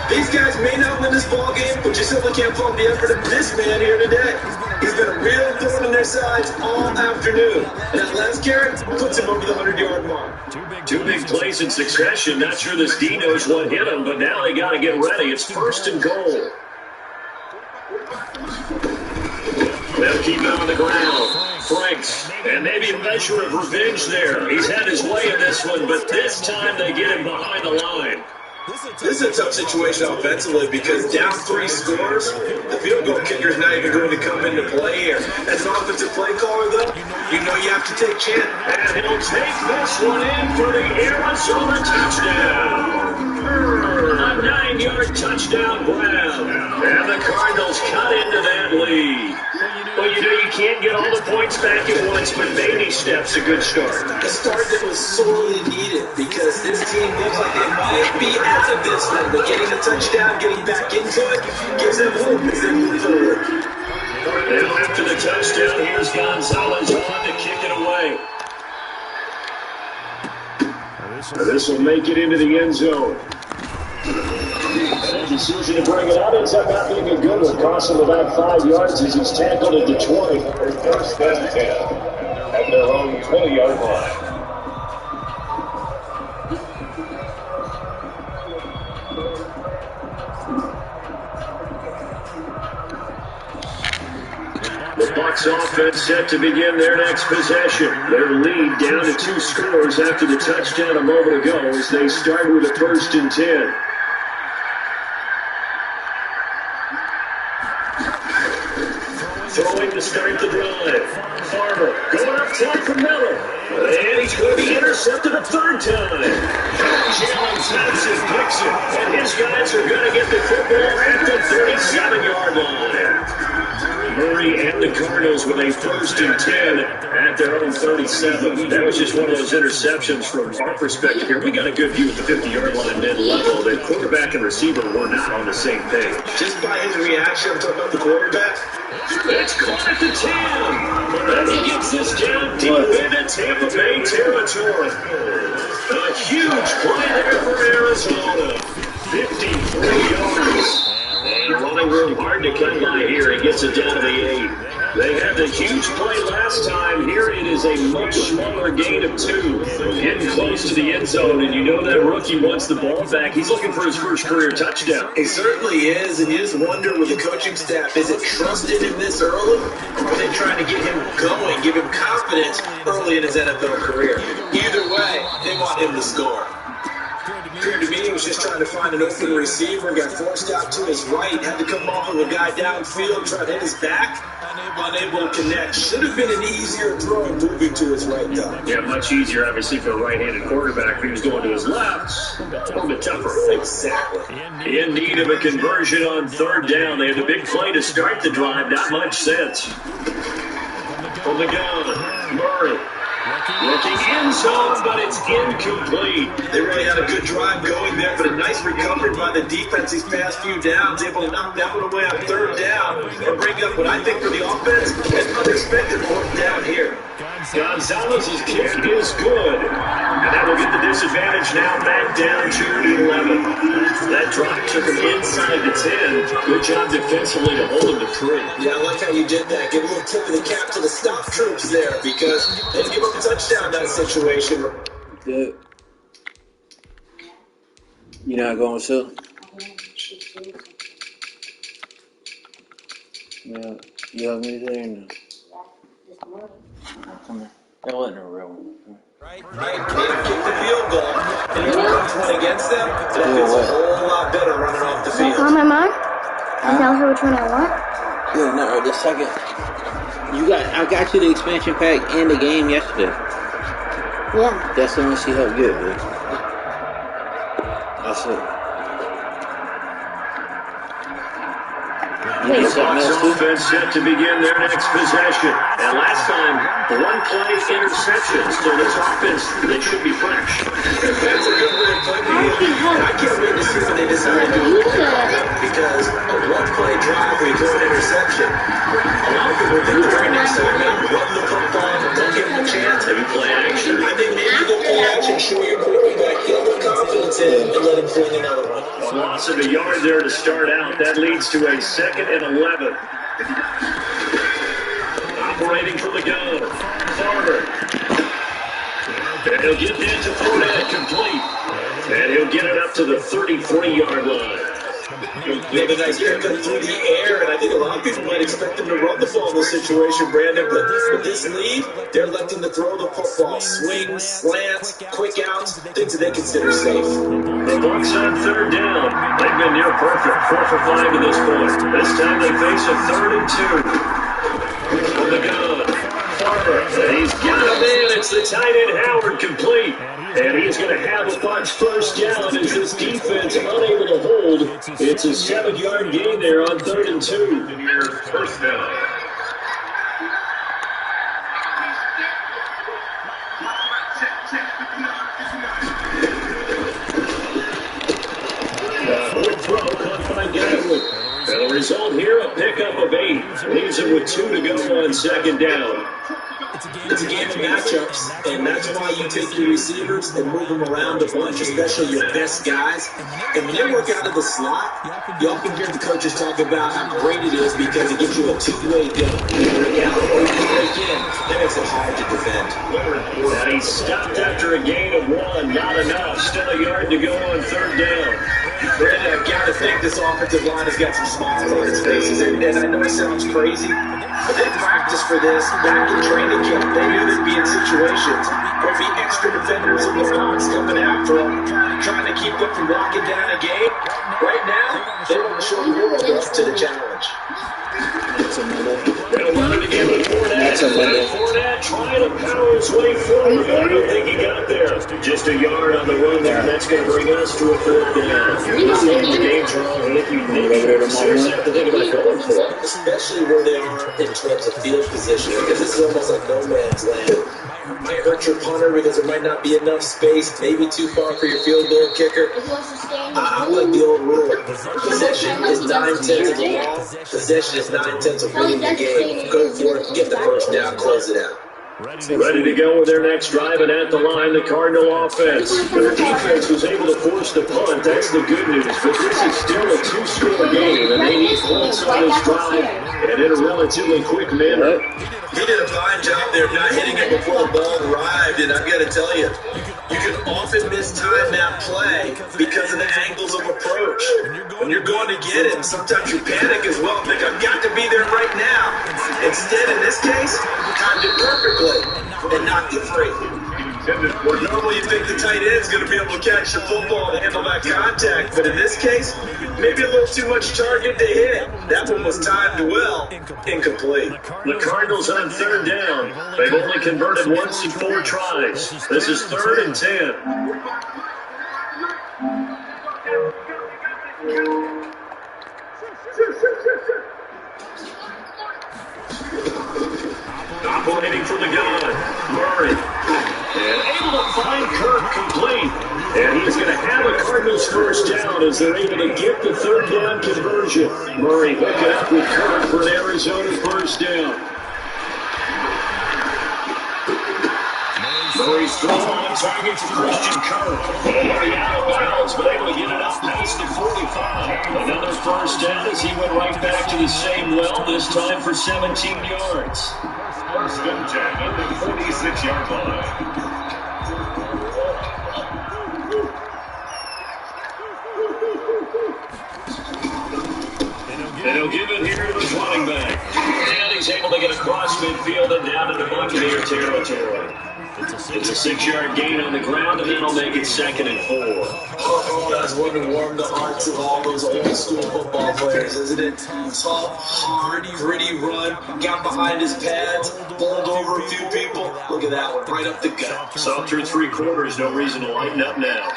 these guys may not win this ball game, but you simply can't fault the effort of this man here today. He's been a real thorn in their sides all afternoon. And that last carry puts him over the 100-yard mark. Two big plays in succession. Not sure this D knows what hit him, but now they got to get ready. It's 1st and goal. They'll keep it on the ground. Franks, and maybe a measure of revenge there. He's had his way in this one, but this time they get him behind the line. This is a tough situation offensively because down 3 scores, the field goal kicker is not even going to come into play here. As an offensive play caller, though, you know you have to take chance. And he'll take this one in for the Arizona touchdown. A 9-yard touchdown grab. And the Cardinals cut into that lead. Well, you know you can't get all the points back at once, but baby steps a good start. A start that was sorely needed because this team looks like they might be out of this one, but getting a touchdown, getting back into it, gives them hope as they move forward. Now after the touchdown, here's Gonzalez on to kick it away. This will make it into the end zone. The decision to bring it out ends up not being a good one. Cost him about 5 yards as he's tackled at the 20. First and 10 at their own 20-yard line. The Bucs offense set to begin their next possession. Their lead down to 2 scores after the touchdown a moment ago as they start with a 1st and 10. Throwing to start the drive. Farmer going up top for Miller. And he's going to be intercepted a 3rd time. Jalen Thompson picks it. And his guys are going to get the football at the 37-yard line. Murray and the Cardinals with a 1st and 10 at their own 37. That was just one of those interceptions from our perspective here. We got a good view at the 50-yard line mid-level. The quarterback and receiver were not on the same page. Just by his reaction, I'm talking about the quarterback. It's caught at the 10. And he gets this down deep into Tampa Bay territory. A huge play there for Arizona. 53 yards. And running real hard to come by here. He gets it down to the 8. They had the huge play last time. Here it is a much smaller gain of 2. Getting close to the end zone, and you know that rookie wants the ball back. He's looking for his first career touchdown. He certainly is, and you just wonder with the coaching staff, is it trusted him this early? Or are they trying to get him going, give him confidence early in his NFL career? Either way, they want him to score. Appeared to me he was just trying to find an open receiver, got forced out to his right, had to come off of a guy downfield, try to hit his back, unable to connect. Should have been an easier throw moving to his right, though. Yeah, much easier, obviously, for a right-handed quarterback. If he was going to his left, a little bit tougher. Exactly. In need of a conversion on 3rd down. They had a big play to start the drive. Not much sense. From the gun, Murray. Looking end zone, but it's incomplete. They really had a good drive going there, but a nice recovery by the defense these past few downs, able to knock that one away on 3rd down and bring up what I think for the offense an unexpected 4th down here. Gonzalez's kick is good. And that will get the disadvantage now back down to 11. That drop took him inside the 10. Good job defensively to hold him to 3. Yeah, I like how you did that. Give a little tip of the cap to the stop troops there because they didn't give up a touchdown in that situation. Good. You not going to? Yeah. You have me there or no? Come here. That wasn't a real one. Right? Can't kick the field goal. And you're running 20 against them. That feels a whole lot better running off the field. Call my mom and tell her which one I want. Yeah, not right this second. I got you the expansion pack and the game yesterday. Yeah. That's the one she helped get, man. That's it. The Bucs offense set to begin their next possession. And last time, 1-play interception. So this offense, they should be fresh. That's a good way to play the game. And I can't wait to see what they decide to do with that because a 1-play drive where you throw an interception. A lot of people think the very next time they run the football, don't give them a chance. Maybe play action. I think maybe they'll play action, show your quarterback, get a little confidence in, and let him fling another one. A loss of a yard there to start out. That leads to a 2nd and 11. Operating from the gun. Farmer. And he'll get that to throw that complete. And he'll get it up to the 33-yard line. They have a nice pickup through the air, and I think a lot of people might expect them to run the ball in this situation, Brandon, but with this lead, they're electing to throw the football. Swings, slants, quick outs, things that they consider safe. The Bucs on 3rd down. They've been near perfect, 4 for 5 to this point. This time they face a 3rd and 2. From the gun, Farmer, and he's got him in. It's the tight end Howard complete. And he's going to have a Bucs 1st down as this defense unable to hold. It's a 7-yard gain there on 3rd and 2. First down. The result here, a pickup of 8. Leaves it with 2 to go on second down. It's a game of matchups, and that's why you take your receivers and move them around a bunch, especially your best guys. And when they work out of the slot, you often hear the coaches talk about how great it is because it gives you a two-way go. That makes it hard to defend. And he stopped after a gain of 1. Not enough. Still a yard to go on third down. Brandon, I've got to think this offensive line has got some smiles on its faces. And I know it sounds crazy, but they practiced for this back in training camp. They knew they'd be in situations where there'd be extra defenders in the box coming after them, trying to keep them from locking down a game. Right now, they want to show the world up to the challenge. That's a middle. They'll run it again with Fournette. That's a middle. Fournette trying to power his way forward. I don't think he got there. Just a yard on the run there. That's going to bring us to a fourth down. This is the game, Charles. I think you seriously have to think about going for it. Especially where they are in terms of field position, because this is almost like no man's land. Might hurt your punter because there might not be enough space, maybe too far for your field goal kicker. I like the old rule. Possession is 9/10 of the law. Possession is 9/10 of winning the game. Go for it, get the first down, close it out. Ready to go with their next drive, and at the line, the Cardinal offense. Their defense was able to force the punt. That's the good news. But this is still a two-score game, and they need points on this drive, and in a relatively quick manner. He did a fine job there not hitting it before the ball arrived, and I've got to tell you, you can often mistime that play because of the angles of approach. When you're going to get it, sometimes you panic as well, think, I've got to be there right now. Instead, in this case, timed it perfectly and knocked it free. Where normally you think the tight end's going to be able to catch the football and handle that contact, but in this case, maybe a little too much target to hit. That one was timed well, incomplete. The Cardinals on third down. They've only converted once in 4 tries. This is 3rd and 10. Operating from the gun, Murray. And able to find Kirk complete. And he's going to have a Cardinals first down as they're able to get the third down conversion. Murray hooking up with Kirk for an Arizona first down. Murray's throw on target to Christian Kirk. Murray out of bounds, but able to get it up past the 45. Another first down as he went right back to the same well, this time for 17 yards. First and 10 at the 46-yard line. And he'll give it here to his running back. And he's able to get across midfield and down into Buccaneer territory. It's a 6-yard gain on the ground, and that'll make it 2nd and 4. Oh, that's one to warm the hearts of all those old school football players, isn't it? Tough, hard, gritty run, got behind his pads, bowled over a few people. Look at that one, right up the gut. So through 3 quarters, no reason to lighten up now.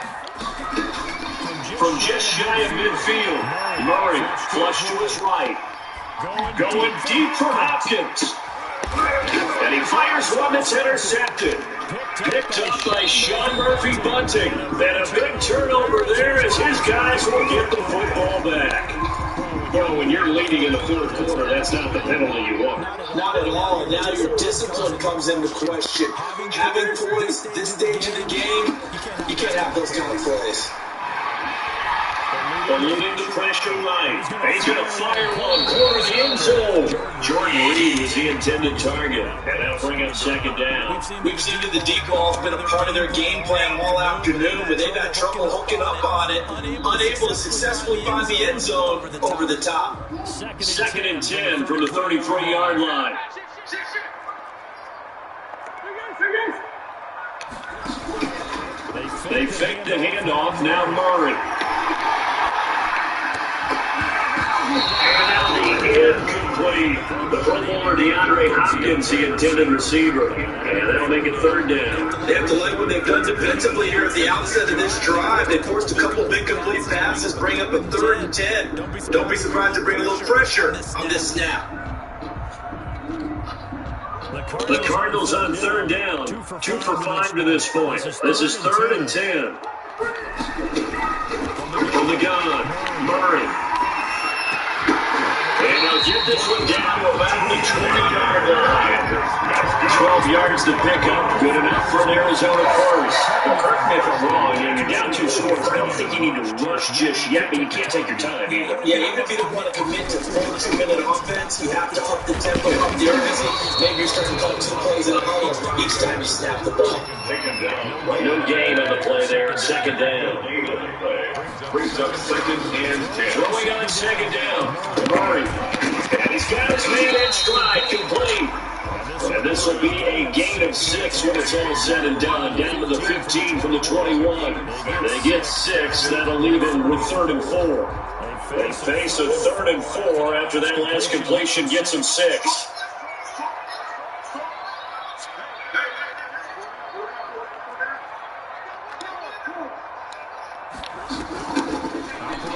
From just shy of midfield, Murray flush to his right. Going deep for Hopkins. And he fires one that's intercepted. Picked up by Sean Murphy Bunting. And a big turnover there as his guys will get the football back. Well, when you're leading in the 4th quarter, that's not the penalty you want. Not at all. And now your discipline comes into question. Having points this stage of the game, you can't have those kind of plays. Eluding the pressure right. He's going to fire one corner of the end zone. Jordan Reed was the intended target. And that'll bring up 2nd down. We've seen that the deep ball's been a part of their game plan all afternoon, but they've had trouble hooking up on it, unable to successfully find the end zone over the top. 2nd and 10 from the 33-yard line. They fake the handoff. Now Murray. And now the incomplete. The Pro Bowler DeAndre Hopkins, the intended receiver. And that'll make it 3rd down. They have to like what they've done defensively here at the outset of this drive. They forced a couple big complete passes, bring up a 3rd and 10. Don't be surprised to bring a little pressure on this snap. The Cardinals on 3rd down. 2 for 5 to this point. This is 3rd and 10. From the gun, Murray. And they'll get this one down to about the 20-yard line. 12 yards to pick up. Good enough for an Arizona first. But correct me if I'm wrong. You're down 2 scores. I don't think you need to rush just yet, but you can't take your time either. Yeah, even if you don't want to commit to 4-2-minute offense, you have to up the tempo, up the urgency. Maybe you're starting to some plays in a huddle each time you snap the ball. No gain on the play there. Second down. Brings up 2nd and 10. Throwing on second down. Murray. And he's got his man in stride. Complete. And this will be a gain of 6 when it's all said and done. Down to the 15 from the 21. They get 6. That'll leave him with 3rd and 4. They face a 3rd and 4 after that last completion gets him 6.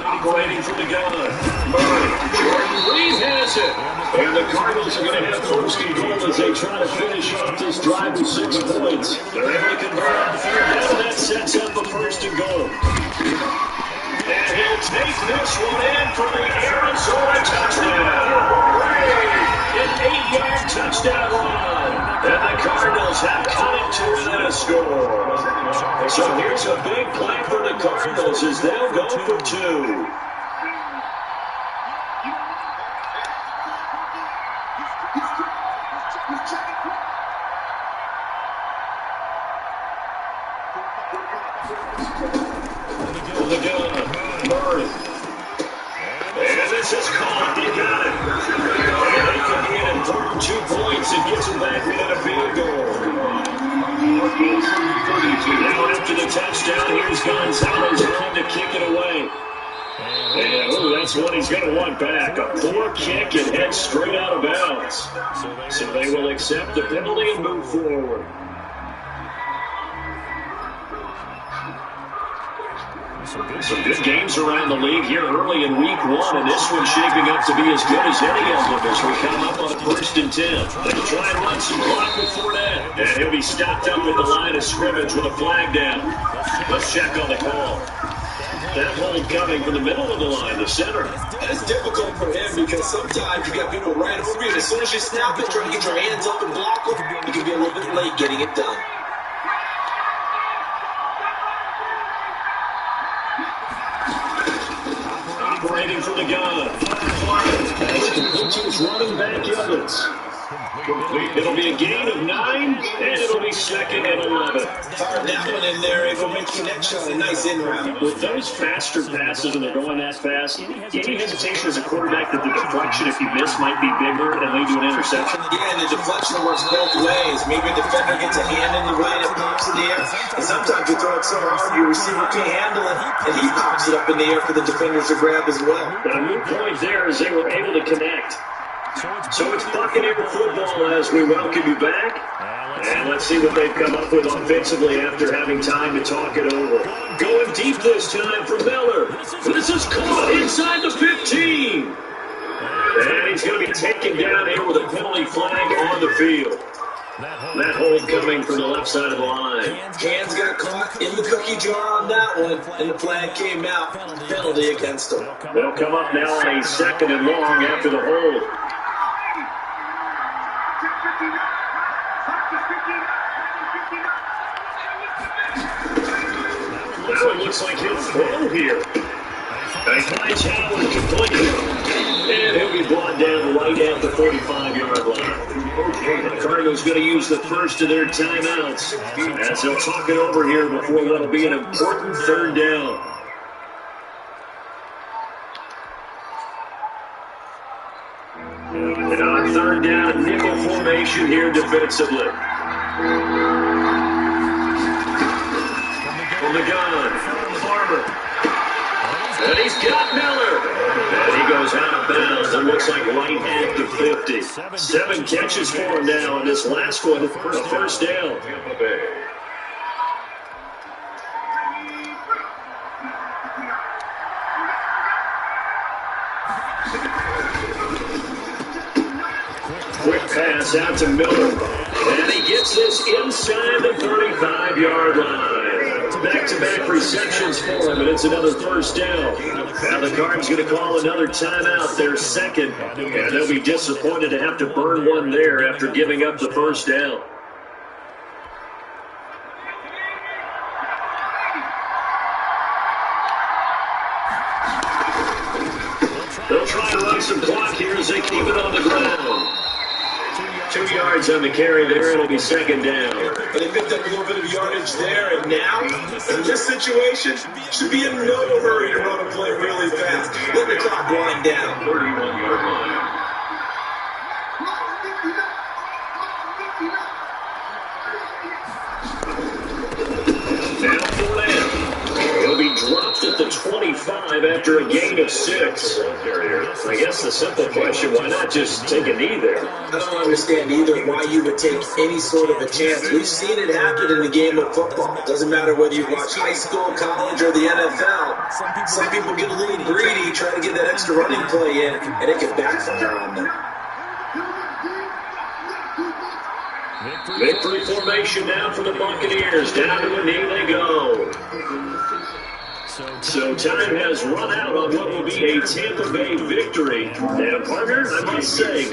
Operating from the gun. Murray. Jordan Reed has it. And the Cardinals are going to have first and goal as they try to finish up this drive with 6 points. They're able to convert on 3rd down. That sets up a first and goal. And he'll take this one in for the Arizona touchdown. An 8-yard touchdown run. And the Cardinals have cut it to within a score. So here's a big play for the Cardinals as they'll go for 2. The gun, Murray. And this is caught. They got it. And they could be an important 2 points and gets them back within a field goal. Now after the touchdown, here's Gonzalez trying to kick it away. And that's one he's going to want back. A poor kick and head straight out of bounds. So they will accept the penalty and move forward. Some good games around the league here early in week 1, and this one's shaping up to be as good as any of them as we come up on 1st and 10. They'll try and run some clock with Fournette, and he'll be stopped up at the line of scrimmage with a flag down. Let's check on the call. That hold coming from the middle of the line, the center. It's difficult for him because sometimes you got people right over you. As soon as you snap it, trying to get your hands up and block them, you can be a little bit late getting it done. Operating from the gun. That's Completion's running back Evans. It'll be a gain of 9, and it'll be 2nd and 11. Fired that one in there, able to make connection on a nice in route. With those faster passes, and they're going that fast, any hesitation as a quarterback that the deflection, if you miss, might be bigger and lead to an interception? Yeah, and the deflection works both ways. Maybe a defender gets a hand in the way and it pops in the air, and sometimes you throw it so hard your receiver can't handle it, and he pops it up in the air for the defenders to grab as well. But a good point there is they were able to connect. So it's Buccaneer football as we welcome you back. And let's see what they've come up with offensively after having time to talk it over. Going deep this time for Miller. This is caught inside the 15. And he's going to be taken down here with a penalty flag on the field. That hold coming from the left side of the line. Hands got caught in the cookie jar on that one, and the flag came out. Penalty against him. They'll come up now on a 2nd and long after the hold. Now it looks like he'll throw here. He finds Howard complete. And he'll be brought down right at the 45-yard line. The Cardinals going to use the first of their timeouts as they'll talk it over here before what'll be an important 3rd down. And on 3rd down, nickel formation here defensively. From the gun, Farmer. And he's got Miller. And he goes out of bounds. It looks like right at the 50. 7 catches for him now, and this last one for a first down. Quick pass out to Miller. And he gets this inside the 35-yard line. Back-to-back receptions for him, and it's another first down. Now the Cards going to call another timeout, their second, and they'll be disappointed to have to burn one there after giving up the first down. They'll try to run some clock here as they keep it on the ground. 2 yards on the carry there. It'll be second down. But they picked up a little bit of yardage there, and now, in this situation, should be in no hurry to run a play really fast. Let the clock wind down. 31-yard line. Now Fournette. He'll be dropped at the 25 after a gain of 6. I guess the simple question, why not just take a knee there? I don't understand either why you would take any sort of a chance. We've seen it happen in the game of football. It doesn't matter whether you watch high school, college, or the NFL. Some people get a little greedy, try to get that extra running play in, and it can backfire on them. Victory formation now for the Buccaneers. Down to a knee they go. So time has run out on what will be a Tampa Bay victory. And partner, I must say,